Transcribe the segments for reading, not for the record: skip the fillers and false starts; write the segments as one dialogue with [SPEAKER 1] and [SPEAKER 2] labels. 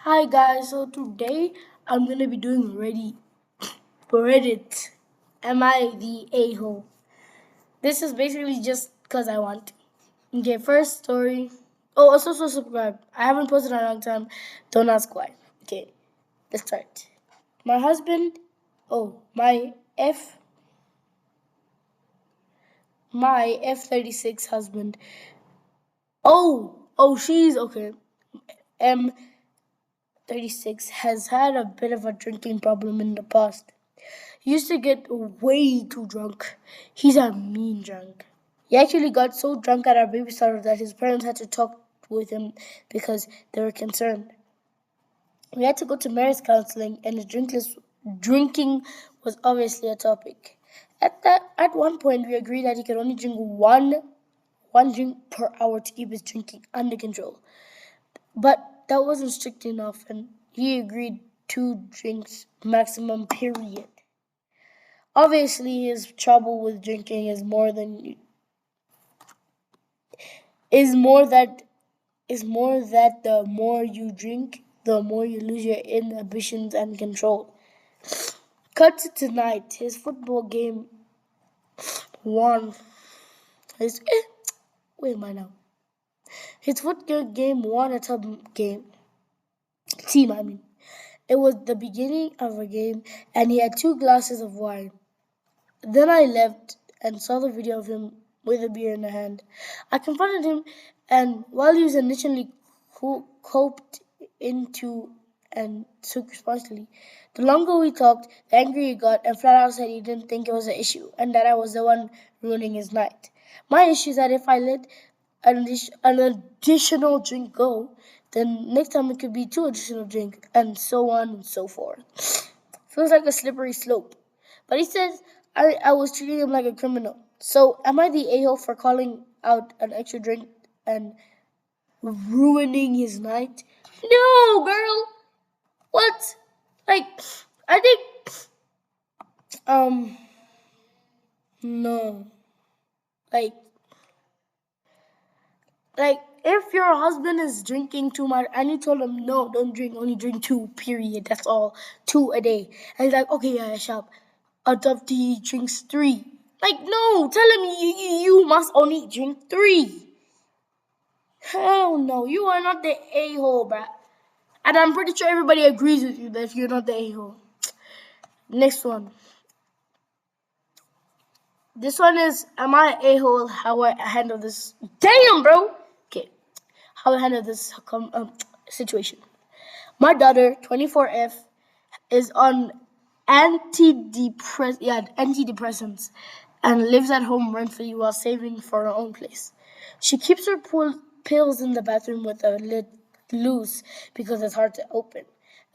[SPEAKER 1] Hi guys, so today I'm gonna be doing Reddit. Am I the a-hole? This is basically just cause I want to. Okay, first story. Oh, also subscribe. I haven't posted in a long time. Don't ask why. Okay, let's start. My husband, oh, my F-36 husband. She's okay. M36 has had a bit of a drinking problem in the past. He used to get way too drunk. He's a mean drunk. He actually got so drunk at our baby shower that his parents had to talk with him because they were concerned. We had to go to marriage counseling, and drinking was obviously a topic. At one point, we agreed that he could only drink one drink per hour to keep his drinking under control. But that wasn't strict enough, and he agreed 2 drinks maximum. Period. Obviously, his trouble with drinking is more that the more you drink, the more you lose your inhibitions and control. Cut to tonight. His football game won. His where am I now? His football game won a team. I mean, it was the beginning of a game, and he had 2 glasses of wine. Then I left and saw the video of him with a beer in the hand. I confronted him, and while he was initially coped into and took responsibility, the longer we talked, the angrier he got, and flat out said he didn't think it was an issue, and that I was the one ruining his night. My issue is that if I let an additional drink go, then next time it could be 2 additional drinks, and so on and so forth. Feels like a slippery slope. But he says I was treating him like a criminal. So am I the a-hole for calling out an extra drink and ruining his night? No, girl. What? Like, I think, no. Like, if your husband is drinking too much and you told him, no, don't drink, only drink 2, period, that's all, 2 a day. And he's like, okay, yeah, shop. Adopt he drinks 3. Like, no, tell him you must only drink 3. Hell no, you are not the a-hole, bruh. And I'm pretty sure everybody agrees with you that you're not the a-hole. Next one. This one is, am I a-hole? How I handle this? Damn, bro. Okay, how I handle this situation. My daughter, 24F, is on antidepressants and lives at home rent-free while saving for her own place. She keeps her pills in the bathroom with a lid loose because it's hard to open.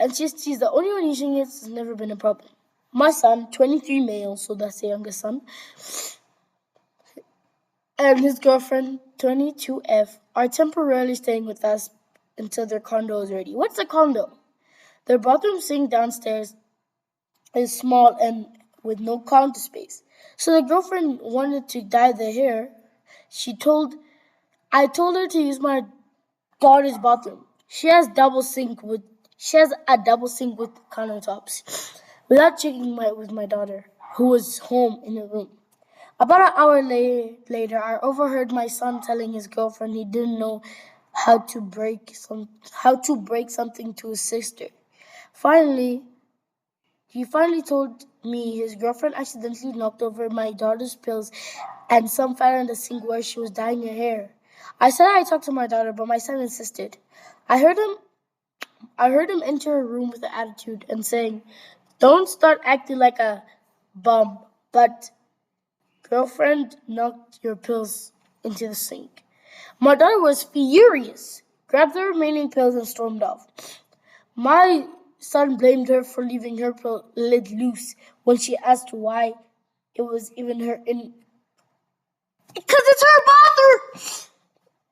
[SPEAKER 1] And she's the only one using it, so it's never been a problem. My son, 23 male, so that's the youngest son, and his girlfriend, 22F, are temporarily staying with us until their condo is ready. What's a condo? Their bathroom sink downstairs is small and with no counter space. So the girlfriend wanted to dye the hair. I told her to use my daughter's bathroom. She has a double sink with countertops. Without checking with my daughter, who was home in her room. About an hour later, I overheard my son telling his girlfriend he didn't know how to break something to his sister. He finally told me his girlfriend accidentally knocked over my daughter's pills and some fell in the sink where she was dyeing her hair. I said I talked to my daughter, but my son insisted. I heard him enter her room with an attitude and saying, "Don't start acting like a bum, but girlfriend knocked your pills into the sink." My daughter was furious, grabbed the remaining pills and stormed off. My son blamed her for leaving her pill lid loose when she asked why it was even because it's her bathroom.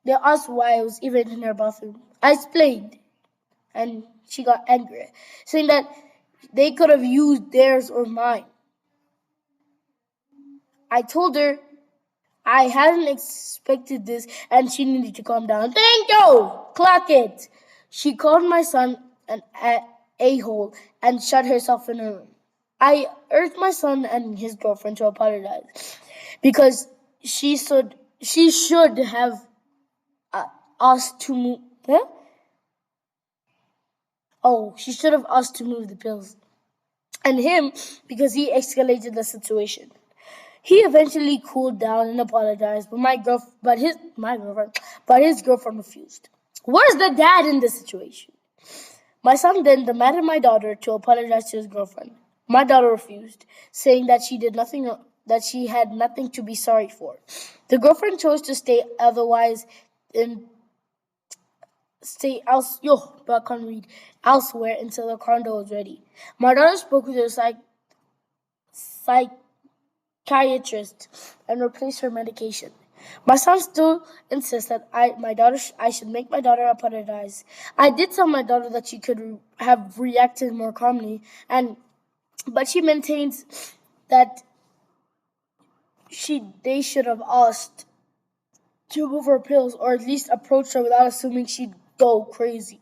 [SPEAKER 1] They asked why it was even in her bathroom. I explained, and she got angry, saying that they could have used theirs or mine. I told her I hadn't expected this and she needed to calm down. Thank you! Clock it! She called my son an a-hole and shut herself in her room. I urged my son and his girlfriend to apologize because she should have asked to move. Huh? Oh, she should have asked to move the pills, and him because he escalated the situation. He eventually cooled down and apologized, but his girlfriend refused. Where's the dad in this situation? My son then demanded my daughter to apologize to his girlfriend. My daughter refused, saying that she had nothing to be sorry for. The girlfriend chose to stay otherwise in stay else yo, but I can't read elsewhere until the condo was ready. My daughter spoke with her psychiatrist and replaced her medication. My son still insists that I should make my daughter apologize. I did tell my daughter that she could have reacted more calmly, but she maintains that they should have asked to move her pills or at least approach her without assuming she'd go crazy.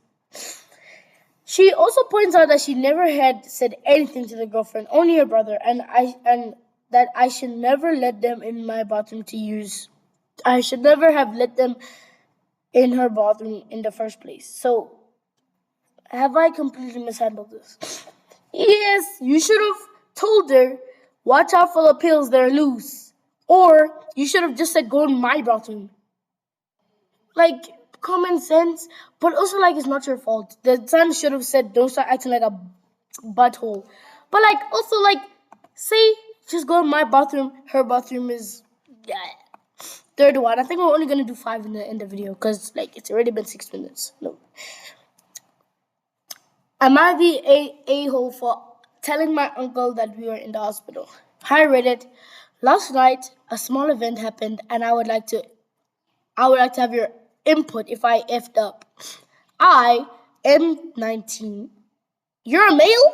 [SPEAKER 1] She also points out that she never had said anything to the girlfriend, only her brother, and that I should never let them in my bathroom to use. I should never have let them in her bathroom in the first place. So, have I completely mishandled this? Yes, you should have told her, watch out for the pills, they're loose. Or you should have just said, go in my bathroom. Like, common sense, but also, like, it's not your fault. The son should have said, don't start acting like a butthole. But, like, also, like, say, just go in my bathroom. Her bathroom is, yeah, third one. I think we're only going to do 5 in the video because, like, it's already been 6 minutes. No. Am I the a-hole for telling my uncle that we were in the hospital? Hi Reddit. Last night a small event happened and I would like to have your input if I effed up. I am 19. You're a male?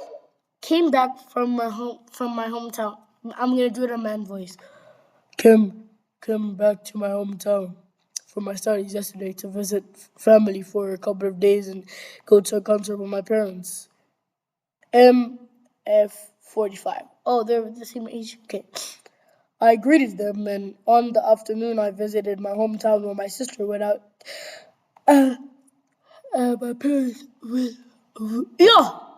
[SPEAKER 1] Came back from my hometown. I'm gonna do it in man voice. Came back to my hometown for my studies yesterday to visit family for a couple of days and go to a concert with my parents. MF45. Oh, they're the same age? Okay. I greeted them, and on the afternoon, I visited my hometown where my sister went out. My parents,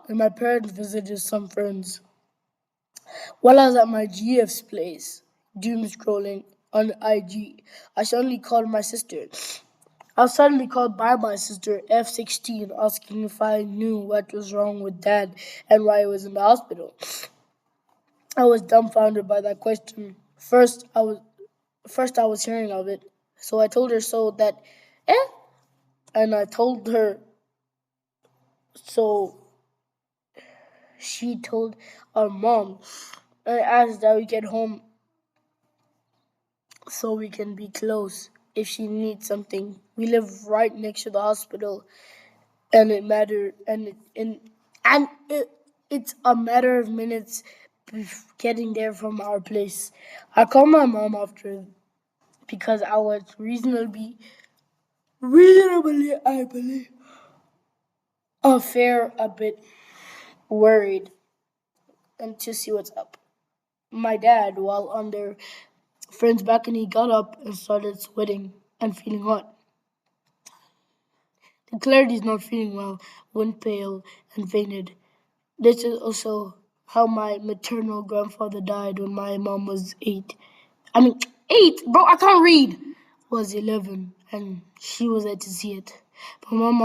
[SPEAKER 1] and my parents visited some friends. While I was at my GF's place, doom scrolling on IG, I suddenly called my sister. I was suddenly called by my sister, F16, asking if I knew what was wrong with Dad and why he was in the hospital. I was dumbfounded by that question. First, I was hearing of it, so I told her and I told her, so she told our mom. I asked that we get home so we can be close if she needs something. We live right next to the hospital, and it's a matter of minutes getting there from our place. I called my mom after because I was reasonably, I believe, a bit worried and to see what's up. My dad, while on their friend's balcony, got up and started sweating and feeling hot. Declared he's not feeling well, went pale, and fainted. This is also how my maternal grandfather died when my mom was 8. 8? Bro, I can't read. Was 11, and she was there to see it. But mom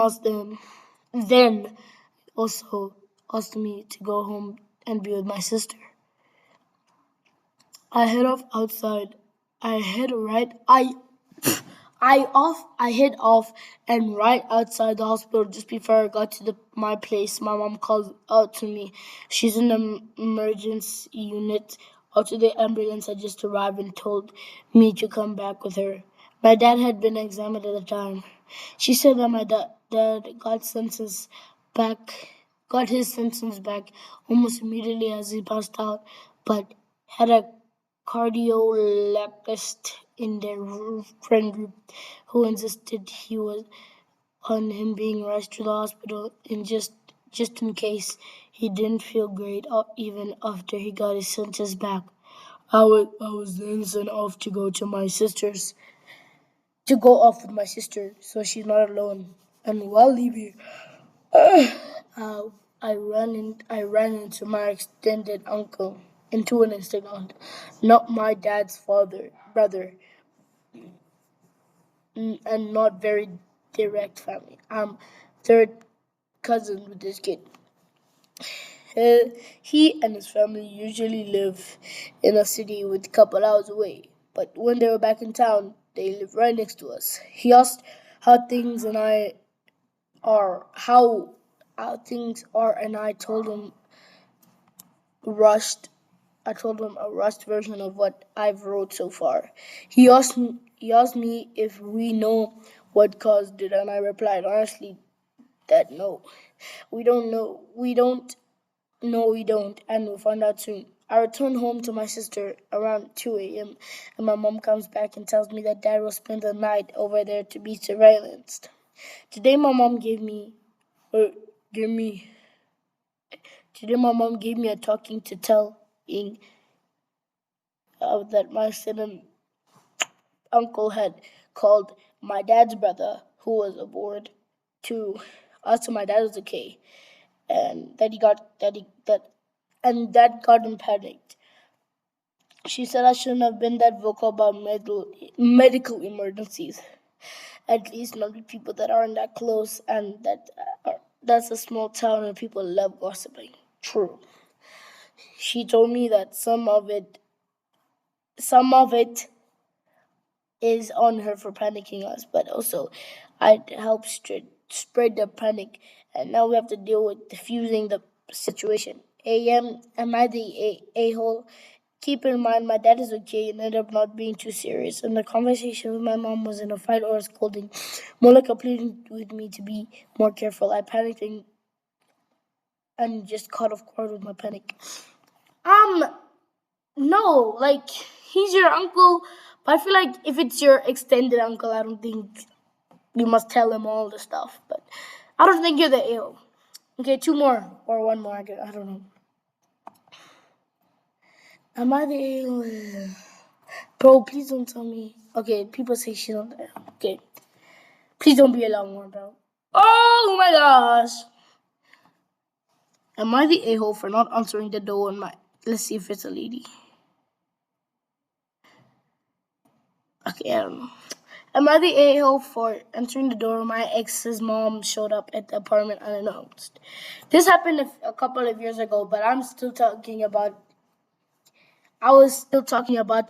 [SPEAKER 1] then also asked me to go home and be with my sister. I head off outside. I head right. I hid off and right outside the hospital just before I got to my place. My mom called out to me. She's in the emergency unit. After the ambulance had just arrived and told me to come back with her. My dad had been examined at the time. She said that my dad got his sentence back almost immediately as he passed out, but had a cardiologist in their friend group who insisted he was on him being rushed to the hospital in just just in case he didn't feel great even after he got his senses back. I was then sent off to go off with my sister so she's not alone. And while leaving, uh, I ran into an extended aunt, not my dad's brother, and not very direct family. I'm third cousin with this kid. He and his family usually live in a city with a couple hours away, but when they were back in town, they live right next to us. He asked how things and I are, how things are, and rushed. I told him a rushed version of what I've wrote so far. He asked me if we know what caused it, and I replied honestly that no, we don't know. We don't. No, we don't, and we'll find out soon. I return home to my sister around 2 a.m., and my mom comes back and tells me that dad will spend the night over there to be surveillanced. Today, my mom gave me, today my mom gave me a talking to telling that my son uncle had called my dad's brother, who was aboard, to ask if my dad was okay, and that got him panicked. She said I shouldn't have been that vocal about medical emergencies. At least not with people that aren't that close, and that's a small town and people love gossiping. True. She told me that some of it is on her for panicking us, but also I'd help spread the panic, and now we have to deal with diffusing the situation. Am I the a-hole? Keep in mind, my dad is okay and ended up not being too serious. And the conversation with my mom wasn't a fight or a scolding, more like a pleading with me to be more careful. I panicked and just caught off guard with my panic. Um, no, like he's your uncle, but I feel like if it's your extended uncle, I don't think you must tell him all the stuff. But I don't think you're the a-hole. Okay, two more or one more. I don't know. Am I the a-hole? Bro, please don't tell me. Okay, people say shit on there. Okay. Please don't be a long one, bro. Oh my gosh. Am I the a-hole for not answering the door on my... Let's see if it's a lady. Okay, I don't know. Am I the a-hole for answering the door when my ex's mom showed up at the apartment unannounced? This happened a couple of years ago, but I was still talking about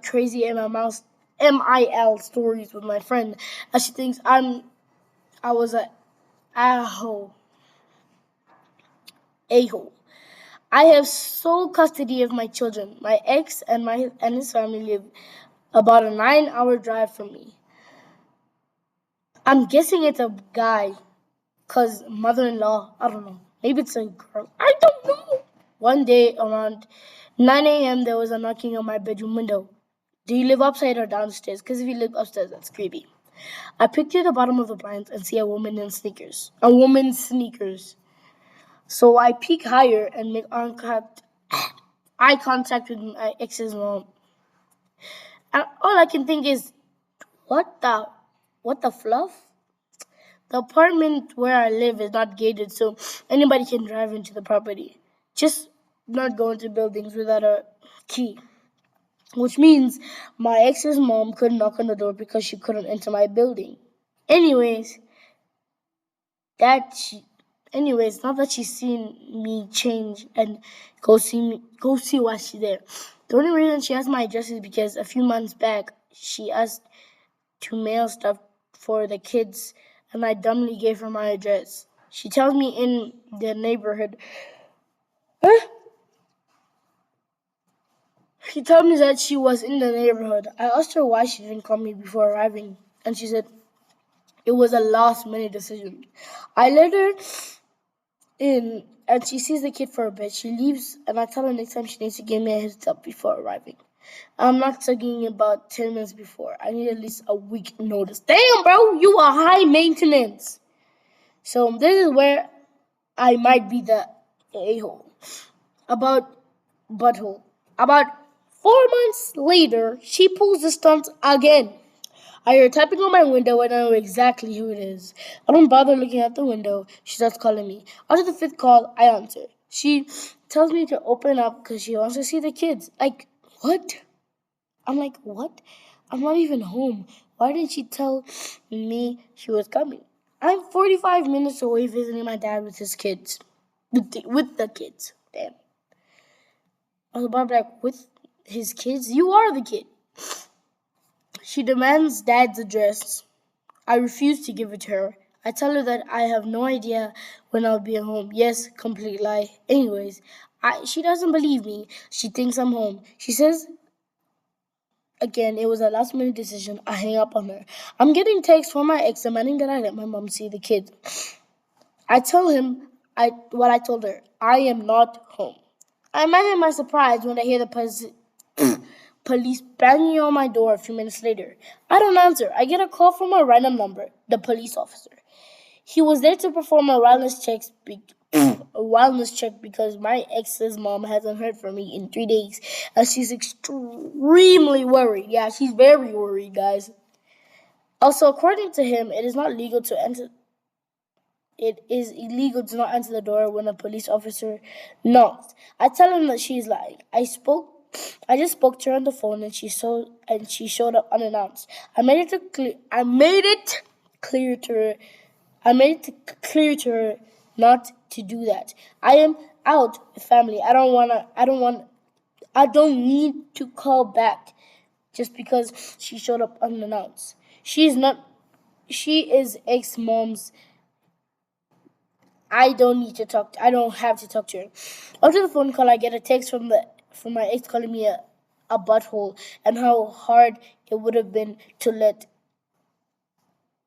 [SPEAKER 1] crazy MIL stories with my friend, and she thinks I was a-hole. A-hole. I have sole custody of my children. My ex and his family live about a 9-hour drive from me. I'm guessing it's a guy, cause mother-in-law. I don't know. Maybe it's a girl. I don't know. One day around 9 a.m., there was a knocking on my bedroom window. Do you live upstairs or downstairs? Because if you live upstairs, that's creepy. I peek through the bottom of the blinds and see a woman in sneakers. A woman's sneakers. So I peek higher and make eye contact with my ex's mom. And all I can think is, what the, what the fluff? The apartment where I live is not gated, so anybody can drive into the property. Just not go into buildings without a key. Which means my ex's mom couldn't knock on the door because she couldn't enter my building. Anyways, that she, not that she's seen me change and go see why she's there. The only reason she has my address is because a few months back she asked to mail stuff for the kids, and I dumbly gave her my address. She tells me in the neighborhood. She told me that she was in the neighborhood. I asked her why she didn't call me before arriving, and she said it was a last-minute decision. I let her in, and she sees the kid for a bit. She leaves, and I tell her next time she needs to give me a heads up before arriving. I'm not talking about 10 minutes before. I need at least a week notice. Damn, bro, you are high maintenance. So this is where I might be the a-hole. About butthole. About 4 months later, she pulls the stunt again. I hear tapping on my window and I know exactly who it is. I don't bother looking at the window. She starts calling me. After the fifth call, I answer. She tells me to open up because she wants to see the kids. Like, what? I'm like, what? I'm not even home. Why didn't she tell me she was coming? I'm 45 minutes away visiting my dad with his kids. With the kids. Damn. I was about to be like, with his kids? You are the kid. She demands dad's address. I refuse to give it to her. I tell her that I have no idea when I'll be at home. Yes, complete lie. Anyways, she doesn't believe me. She thinks I'm home. She says again, it was a last minute decision. I hang up on her. I'm getting texts from my ex demanding that I let my mom see the kids. I tell him what I told her. I am not home. I imagine my surprise when I hear the police banging on my door a few minutes later. I don't answer. I get a call from a random number, the police officer. He was there to perform a wellness check because my ex's mom hasn't heard from me in 3 days, and she's extremely worried. Yeah, she's very worried, guys. Also, according to him, it is not legal to enter. It is illegal to not answer the door when a police officer knocks. I tell him that she's lying. I just spoke to her on the phone, and she showed up unannounced. I made it clear to her. I made it clear to her not to do that. I am out with family. I don't need to call back just because she showed up unannounced. She is ex-mom's. I don't have to talk to her. After the phone call, I get a text from my ex calling me a butthole and how hard it would have been to let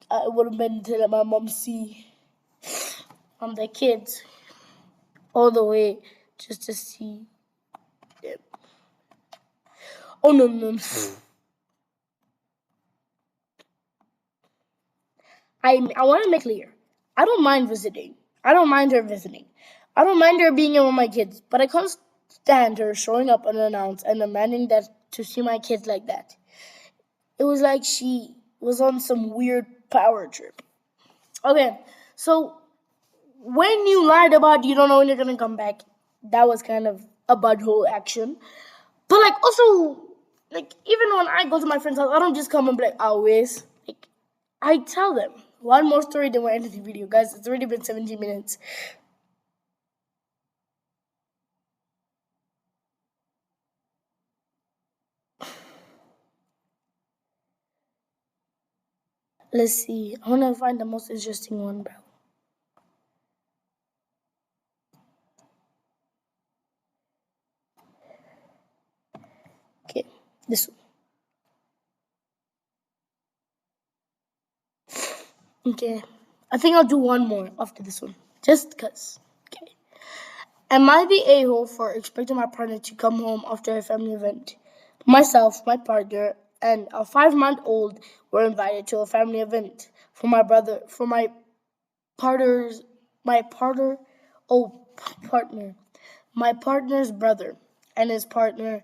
[SPEAKER 1] my mom see the kids all the way just to see them. Oh no no no. I want to make clear. I don't mind visiting. I don't mind her visiting. I don't mind her being in with my kids, but I can't stand her showing up unannounced and demanding that to see my kids like that. It was like she was on some weird power trip. Okay, so when you lied about you don't know when you're gonna come back, that was kind of a butthole action. But like also, like even when I go to my friend's house, I don't just come and be like always. Like I tell them one more story, then we're ending the video, guys. It's already been 17 minutes. Let's see. I wanna find the most interesting one, bro. Okay, this one. Okay, I think I'll do one more after this one, just cause. Okay. Am I the a-hole for expecting my partner to come home after a family event? Myself, my partner, and a 5-month-old were invited to a family event for partner's, my partner, oh, partner, my partner's brother and his partner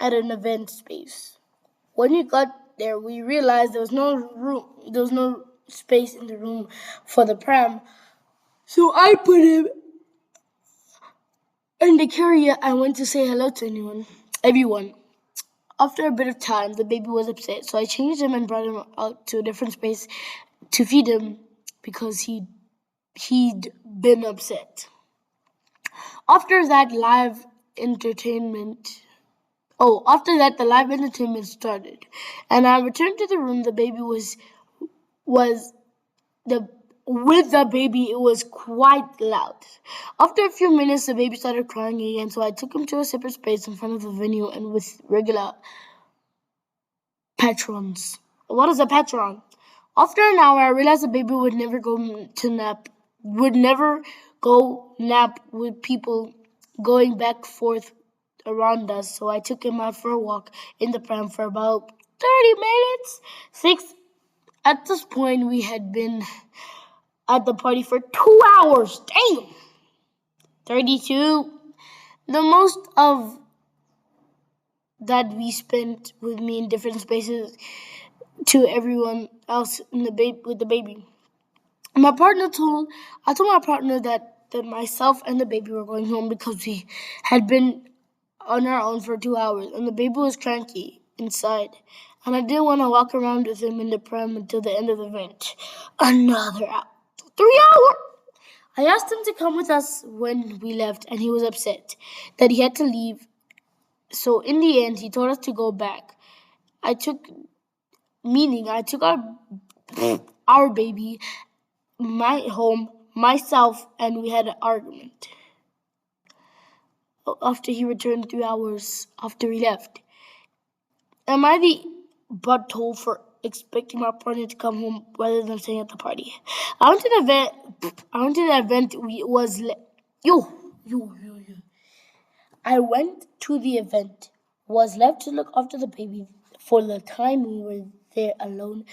[SPEAKER 1] at an event space. When we got there, we realized there was no space in the room for the pram, so I put him in the carrier. I went to say hello to everyone. After a bit of time, the baby was upset, so I changed him and brought him out to a different space to feed him because he'd been upset. After that live entertainment after that the live entertainment started and I returned to the room. The baby was the with the baby, it was quite loud. After a few minutes, the baby started crying again, so I took him to a separate space in front of the venue and with regular patrons. What is a patron? After an hour, I realized the baby would never go nap with people going back forth around us, so I took him out for a walk in the pram for about 30 minutes. At this point, we had been at the party for 2 hours. Damn. 32. The most of that we spent with me in different spaces to everyone else in with the baby. I told my partner that myself and the baby were going home because we had been on our own for 2 hours and the baby was cranky inside. And I didn't want to walk around with him in the pram until the end of the event. Another 3 hours. I asked him to come with us when we left, and he was upset that he had to leave. So in the end, he told us to go back. I took our baby, my home, myself, and we had an argument. After he returned 3 hours after he left. Am I the butthole for expecting my partner to come home rather than staying at the party? I went to the event. I went to the event. Was left to look after the baby for the time we were there alone,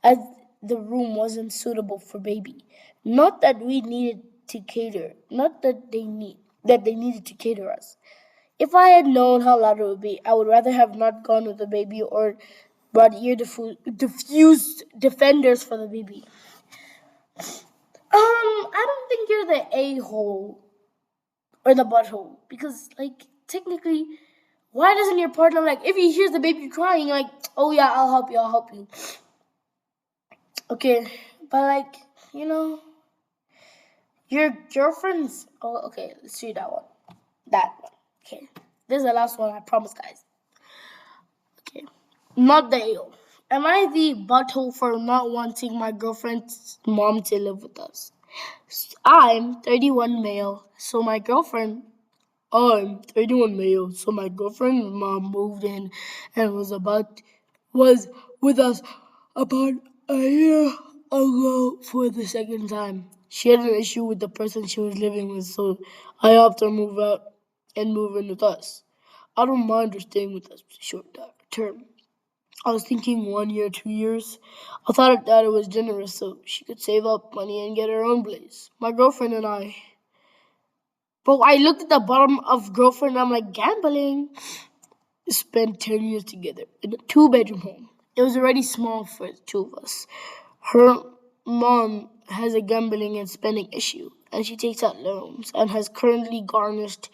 [SPEAKER 1] as the room wasn't suitable for baby. Not that we needed to cater. Not that they needed to cater us. If I had known how loud it would be, I would rather have not gone with the baby or brought diffused defenders for the baby. I don't think you're the a-hole or the butthole because, like, technically, why doesn't your partner, like, if he hears the baby crying, like, oh yeah, I'll help you. Okay, but like, your girlfriend's. Oh, okay, let's see that one. Okay. This is the last one, I promise, guys. Okay. Not the a-hole. Am I the butthole for not wanting my girlfriend's mom to live with us? I'm 31 male, so my girlfriend's mom moved in and was with us about a year ago for the second time. She had an issue with the person she was living with, so I helped her move out and move in with us. I don't mind her staying with us short term. I was thinking 1 year, 2 years. I thought that it was generous so she could save up money and get her own place. My girlfriend and I. But I looked at the bottom of girlfriend and I'm like, gambling. Spent 10 years together in a 2-bedroom home. It was already small for the two of us. Her mom has a gambling and spending issue, and she takes out loans and has currently garnished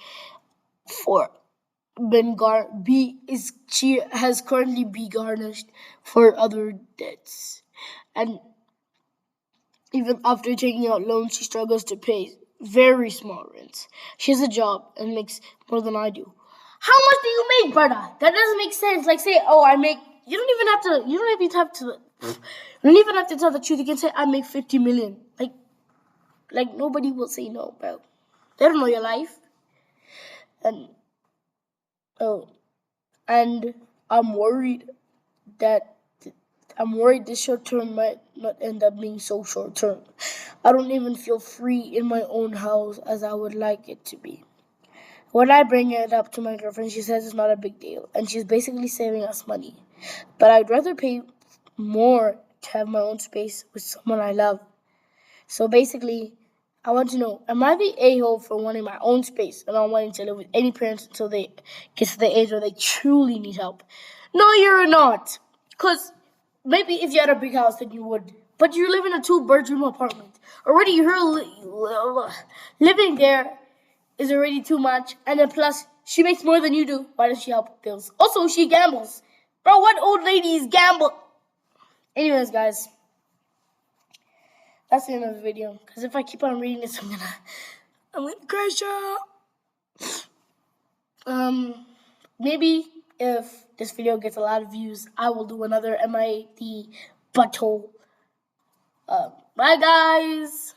[SPEAKER 1] for she has currently be garnished for other debts. And even after taking out loans, she struggles to pay very small rents. She has a job and makes more than I do. How much do you make, brother? That doesn't make sense. Like, say, oh, I make. You don't even have to. You don't even have to. You don't even have to tell the truth. You can say I make 50 million. Like nobody will say no, bro. They don't know your life. And I'm worried this short term might not end up being so short term. I don't even feel free in my own house as I would like it to be. When I bring it up to my girlfriend, she says it's not a big deal, and she's basically saving us money. But I'd rather pay more to have my own space with someone I love. So basically, I want to know, am I the a-hole for wanting my own space and not wanting to live with any parents until they get to the age where they truly need help? No, you're not. Because maybe if you had a big house, then you would. But you live in a 2-bedroom apartment. Already, living there is already too much. And then plus, she makes more than you do. Why does she help with bills? Also, she gambles. Bro, what old ladies gamble? Anyways, guys. That's the end of the video. Because if I keep on reading this, I'm gonna crash out. Maybe if this video gets a lot of views, I will do another Am I the Butthole. Bye, guys.